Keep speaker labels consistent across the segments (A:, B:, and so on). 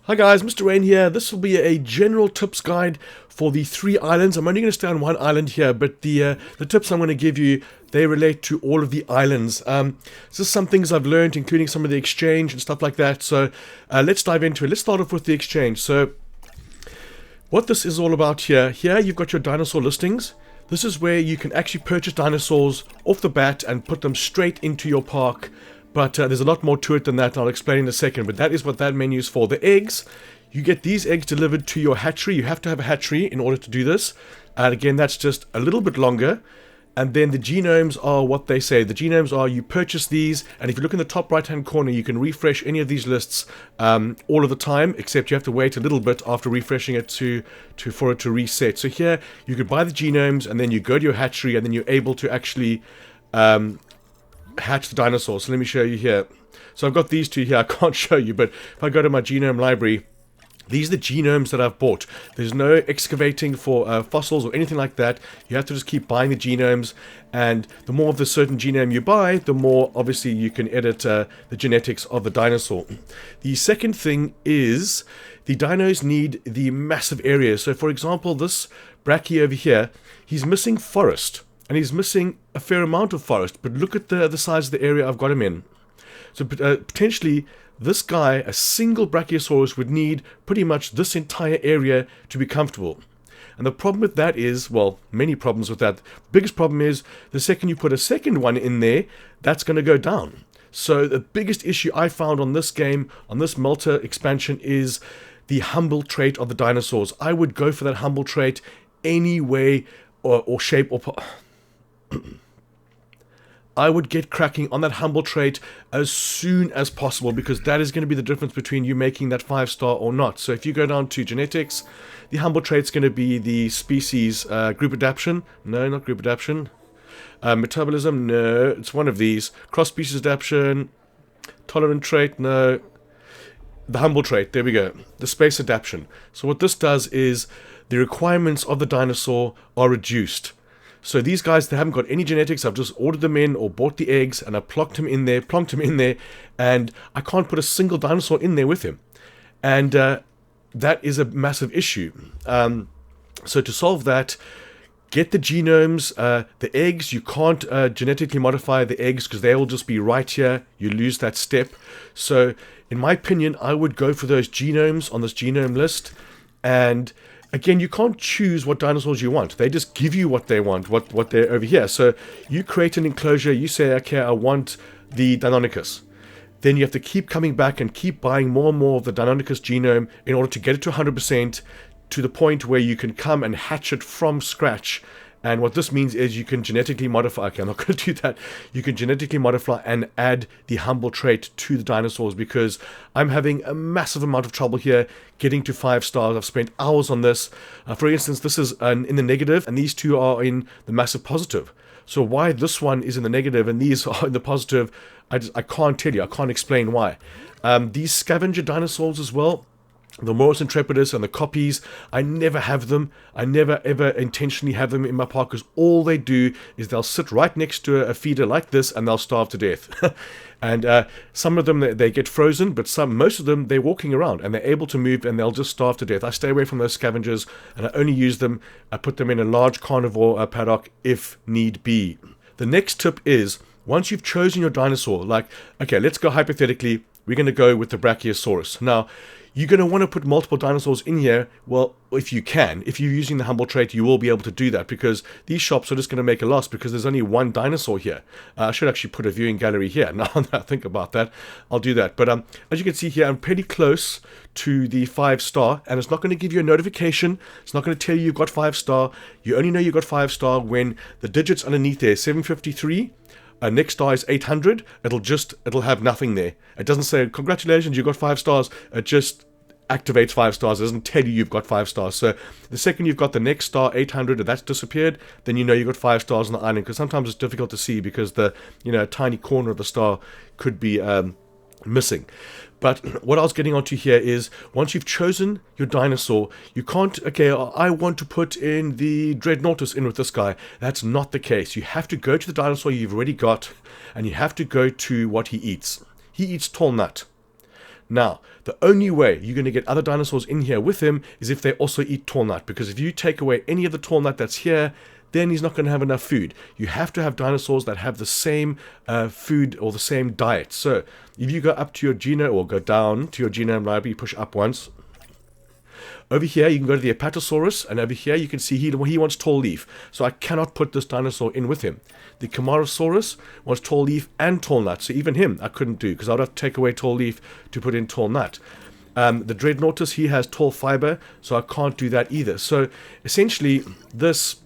A: Hi guys, MrReign here. This will be a general tips guide for the 3 islands. I'm only going to stay on one island here, but the tips I'm going to give you, they relate to all of the islands. This is some things I've learned, including some of the exchange and stuff like that. So let's dive into it. Let's start off with the exchange. So what this is all about here you've got your dinosaur listings. This is where you can actually purchase dinosaurs off the bat and put them straight into your park. But there's a lot more to it than that, and I'll explain in a second. But that is what that menu is for. The eggs, you get these eggs delivered to your hatchery. You have to have a hatchery in order to do this. And again, that's just a little bit longer. And then the genomes are what they say. The genomes are you purchase these, and if you look in the top right-hand corner, you can refresh any of these lists all of the time, except you have to wait a little bit after refreshing it for it to reset. So here, you could buy the genomes, and then you go to your hatchery, and then you're able to actually hatch the dinosaurs. So let me show you here. So I've got these two here. I can't show you, but if I go to my genome library, these are the genomes that I've bought. There's no excavating for fossils or anything like that. You have to just keep buying the genomes, and the more of the certain genome you buy, the more obviously you can edit the genetics of the dinosaur. The second thing is the dinos need the massive areas. So for example, this brachii over here, he's missing forest. And he's missing a fair amount of forest, but look at the size of the area I've got him in. So potentially, this guy, a single Brachiosaurus, would need pretty much this entire area to be comfortable. And the problem with that is, well, many problems with that. The biggest problem is, the second you put a second one in there, that's going to go down. So the biggest issue I found on this game, on this Malta expansion, is the humble trait of the dinosaurs. I would go for that humble trait any way or shape or... I would get cracking on that humble trait as soon as possible, because that is going to be the difference between you making that 5-star or not. So if you go down to genetics, the humble trait's going to be the species group adaptation. No, not group adaptation. Metabolism, no, it's one of these. Cross-species adaptation, tolerant trait, no. The humble trait, there we go. The space adaptation. So what this does is the requirements of the dinosaur are reduced. So these guys, they haven't got any genetics. I've just ordered them in or bought the eggs, and I plonked him in there, and I can't put a single dinosaur in there with him. And that is a massive issue. So to solve that, get the genomes, the eggs. You can't genetically modify the eggs because they will just be right here. You lose that step. So in my opinion, I would go for those genomes on this genome list. And again, you can't choose what dinosaurs you want. They just give you what they want, what they're over here. So you create an enclosure, you say, okay, I want the Deinonychus. Then you have to keep coming back and keep buying more and more of the Deinonychus genome in order to get it to 100%, to the point where you can come and hatch it from scratch. And what this means is you can genetically modify, okay, I'm not going to do that. You can genetically modify and add the humble trait to the dinosaurs, because I'm having a massive amount of trouble here getting to 5 stars. I've spent hours on this. For instance, this is in the negative, and these two are in the massive positive. So why this one is in the negative and these are in the positive, I can't tell you. I can't explain why. These scavenger dinosaurs as well, the Morus Intrepidus and the copies, I never have them. I never ever intentionally have them in my park, because all they do is they'll sit right next to a feeder like this and they'll starve to death. And some of them, they get frozen, but most of them, they're walking around and they're able to move and they'll just starve to death. I stay away from those scavengers, and I only use them. I put them in a large carnivore paddock if need be. The next tip is, once you've chosen your dinosaur, like, okay, let's go hypothetically, we're going to go with the Brachiosaurus. Now, you're going to want to put multiple dinosaurs in here. Well, if you can. If you're using the humble trait, you will be able to do that, because these shops are just going to make a loss because there's only one dinosaur here. I should actually put a viewing gallery here. Now that I think about that, I'll do that. But as you can see here, I'm pretty close to the 5-star, and it's not going to give you a notification. It's not going to tell you you've got 5-star. You only know you got 5-star when the digits underneath there, 753, next star is 800, it'll have nothing there. It doesn't say, congratulations, you got 5 stars. It just activates 5 stars. It doesn't tell you you've got 5 stars. So the second you've got the next star, 800, and that's disappeared, then you know you've got 5 stars on the island, because sometimes it's difficult to see because the tiny corner of the star could be missing. But what I was getting onto here is, once you've chosen your dinosaur, you can't, okay, I want to put in the Dreadnoughtus in with this guy. That's not the case. You have to go to the dinosaur you've already got, and you have to go to what he eats. He eats tall nut. Now, the only way you're going to get other dinosaurs in here with him is if they also eat tall nut, because if you take away any of the tall nut that's here, then he's not going to have enough food. You have to have dinosaurs that have the same food or the same diet. So if you go up to your genome, or go down to your genome library, push up once. Over here, you can go to the Apatosaurus, and over here you can see he wants tall leaf. So I cannot put this dinosaur in with him. The Camarasaurus wants tall leaf and tall nut, so even him I couldn't do, because I'd have to take away tall leaf to put in tall nut. The Dreadnoughtus, he has tall fiber, so I can't do that either. So essentially, this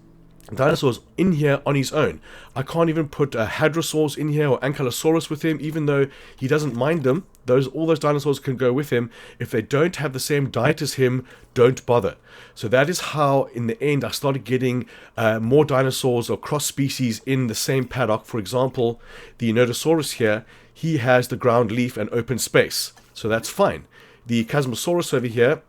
A: dinosaur's in here on his own. I can't even put a Hadrosaurus in here or Ankylosaurus with him, even though he doesn't mind them. All those dinosaurs can go with him. If they don't have the same diet as him, don't bother. So that is how, in the end, I started getting more dinosaurs or cross species in the same paddock. For example, the Nodosaurus here, he has the ground leaf and open space, so that's fine. The Chasmosaurus over here,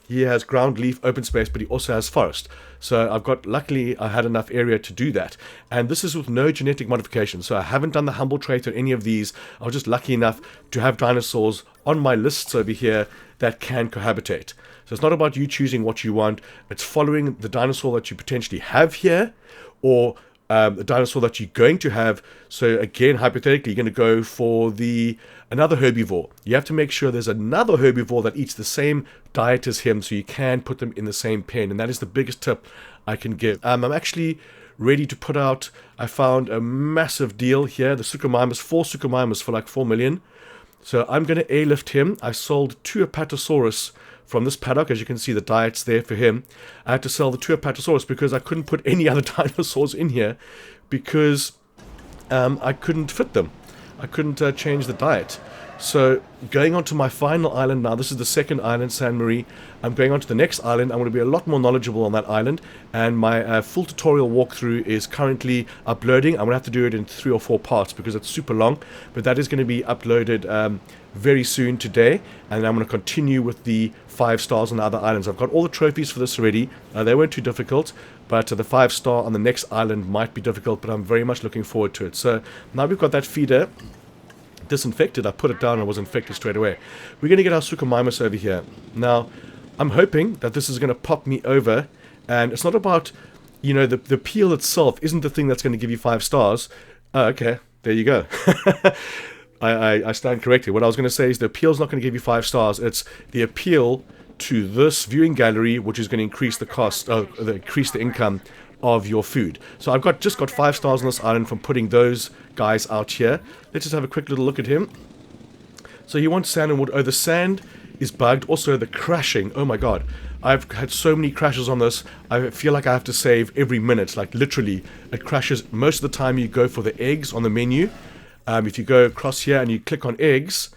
A: he has ground leaf, open space, but he also has forest. So luckily I had enough area to do that. And this is with no genetic modification. So I haven't done the humble trait or any of these. I was just lucky enough to have dinosaurs on my lists over here that can cohabitate. So it's not about you choosing what you want. It's following the dinosaur that you potentially have here, or the dinosaur that you're going to have. So again, hypothetically, you're going to go for another herbivore. You have to make sure there's another herbivore that eats the same diet as him, so you can put them in the same pen. And that is the biggest tip I can give. I'm actually ready to put out, I found a massive deal here, the Suchomimus, 4 Suchomimus for like 4 million. So I'm going to airlift him. I sold 2 Apatosaurus from this paddock. As you can see, the diet's there for him. I had to sell the 2 Apatosaurus because I couldn't put any other dinosaurs in here, because I couldn't fit them. I couldn't change the diet. So going on to my final island now, this is the second island, San Marie. I'm going on to the next island. I'm going to be a lot more knowledgeable on that island, and my full tutorial walkthrough is currently uploading. I'm going to have to do it in 3 or 4 parts because it's super long, but that is going to be uploaded very soon today, and I'm going to continue with the 5 stars on the other islands. I've got all the trophies for this already. They weren't too difficult, but the 5 star on the next island might be difficult, but I'm very much looking forward to it. So now we've got that feeder disinfected. I put it down and it was infected straight away. We're going to get our Suchomimus over here. Now, I'm hoping that this is going to pop me over, and it's not about, the peel itself isn't the thing that's going to give you 5 stars. Okay, there you go. I stand corrected. What I was going to say is the appeal's not going to give you 5 stars. It's the appeal to this viewing gallery, which is going to increase the cost, increase the income of your food. So I've just got 5 stars on this island from putting those guys out here. Let's just have a quick little look at him. So he wants sand and wood. Oh, the sand is bugged. Also the crashing. Oh my god. I've had so many crashes on this. I feel like I have to save every minute. Like literally, it crashes. Most of the time you go for the eggs on the menu. If you go across here and you click on eggs,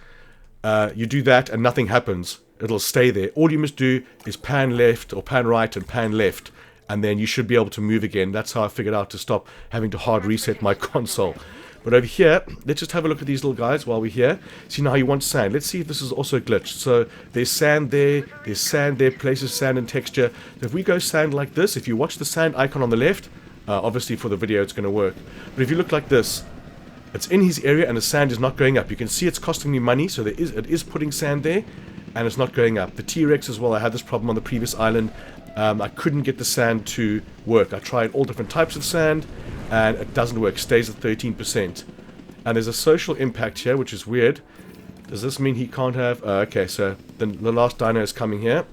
A: you do that and nothing happens. It'll stay there. All you must do is pan left or pan right and pan left, and then you should be able to move again. That's how I figured out to stop having to hard reset my console. But over here, let's just have a look at these little guys while we're here. See now you want sand. Let's see if this is also glitched. So there's sand there, places sand and texture. So if we go sand like this, if you watch the sand icon on the left, obviously for the video it's going to work. But if you look like this, it's in his area and the sand is not going up. You can see it's costing me money, so it is putting sand there, and it's not going up. The T-Rex as well, I had this problem on the previous island. I couldn't get the sand to work. I tried all different types of sand, and it doesn't work. It stays at 13%. And there's a social impact here, which is weird. Does this mean he can't have... okay, so the last dino is coming here.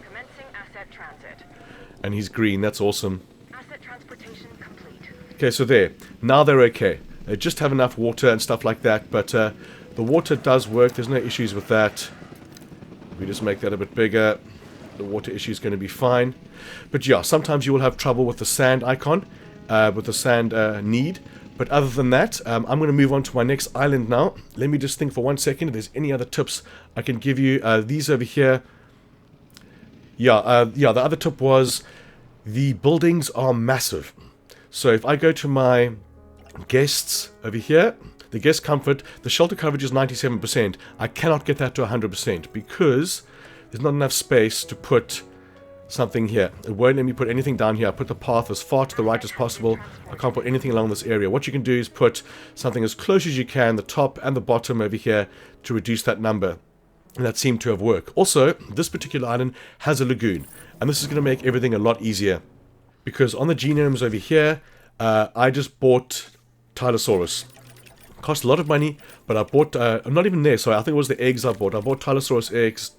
B: Commencing asset transit.
A: And he's green. That's awesome.
B: Asset transportation complete.
A: Okay, so there. Now they're okay. They just have enough water and stuff like that, but the water does work. There's no issues with that. We just make that a bit bigger. The water issue is going to be fine. But yeah, sometimes you will have trouble with the sand icon, with the sand need. But other than that, I'm going to move on to my next island now. Let me just think for 1 second if there's any other tips I can give you. These over here. Yeah, the other tip was the buildings are massive. So if I go to my guests over here, the guest comfort, the shelter coverage is 97%. I cannot get that to 100% because there's not enough space to put something here. It won't let me put anything down here. I put the path as far to the right as possible. I can't put anything along this area. What you can do is put something as close as you can, the top and the bottom over here, to reduce that number. and that seemed to have worked. Also, this particular island has a lagoon, and this is going to make everything a lot easier, because on the genomes over here, I just bought Tylosaurus. Cost a lot of money, but I bought, not even there, sorry, I think it was the eggs I bought. I bought Tylosaurus eggs,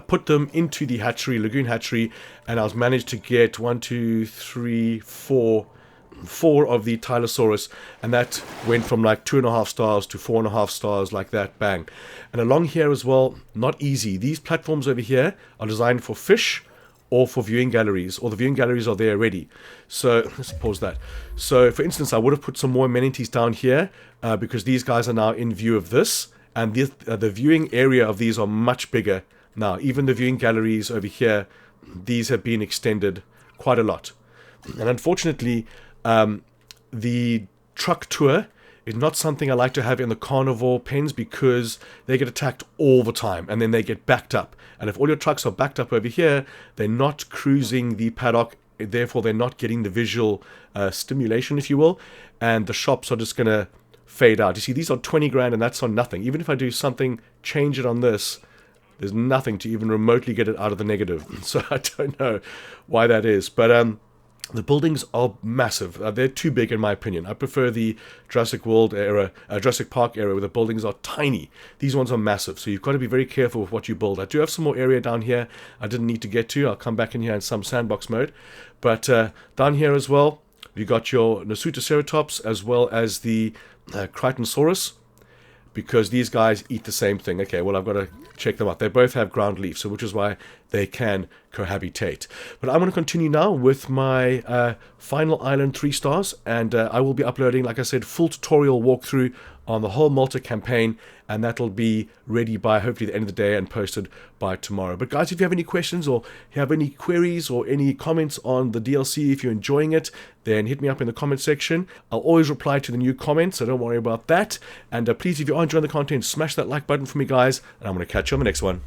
A: put them into the hatchery, lagoon hatchery, and I was managed to get 1, 2, 3, 4 of the Tylosaurus, and that went from like 2.5 stars to 4.5 stars, like that, bang. And along here as well, not easy. These platforms over here are designed for fish or for viewing galleries, or the viewing galleries are there already. So let's pause that. So for instance, I would have put some more amenities down here, because these guys are now in view of this, and the viewing area of these are much bigger now. Even the viewing galleries over here, these have been extended quite a lot. And unfortunately, the truck tour is not something I like to have in the carnivore pens, because they get attacked all the time and then they get backed up. And if all your trucks are backed up over here, they're not cruising the paddock, therefore they're not getting the visual stimulation, if you will, and the shops are just going to fade out. You see, these are 20 grand and that's on nothing. Even if I do something, change it on this, there's nothing to even remotely get it out of the negative. So I don't know why that is. But the buildings are massive. They're too big in my opinion. I prefer the Jurassic World era, Jurassic Park era, where the buildings are tiny. These ones are massive, so you've got to be very careful with what you build. I do have some more area down here I didn't need to get to. I'll come back in here in some sandbox mode. But down here as well, you got your Nasutoceratops as well as the Crichtonsaurus, because these guys eat the same thing. Okay, well, I've got to check them out. They both have ground leaf, so which is why they can cohabitate. But I'm going to continue now with my final island 3 stars, and I will be uploading, like I said, full tutorial walkthrough on the whole Malta campaign, and that'll be ready by hopefully the end of the day and posted by tomorrow. But guys, if you have any questions or have any queries or any comments on the DLC, if you're enjoying it, then hit me up in the comment section. I'll always reply to the new comments, so don't worry about that. And please, if you are enjoying the content, smash that like button for me, guys, and I'm going to catch you on the next one.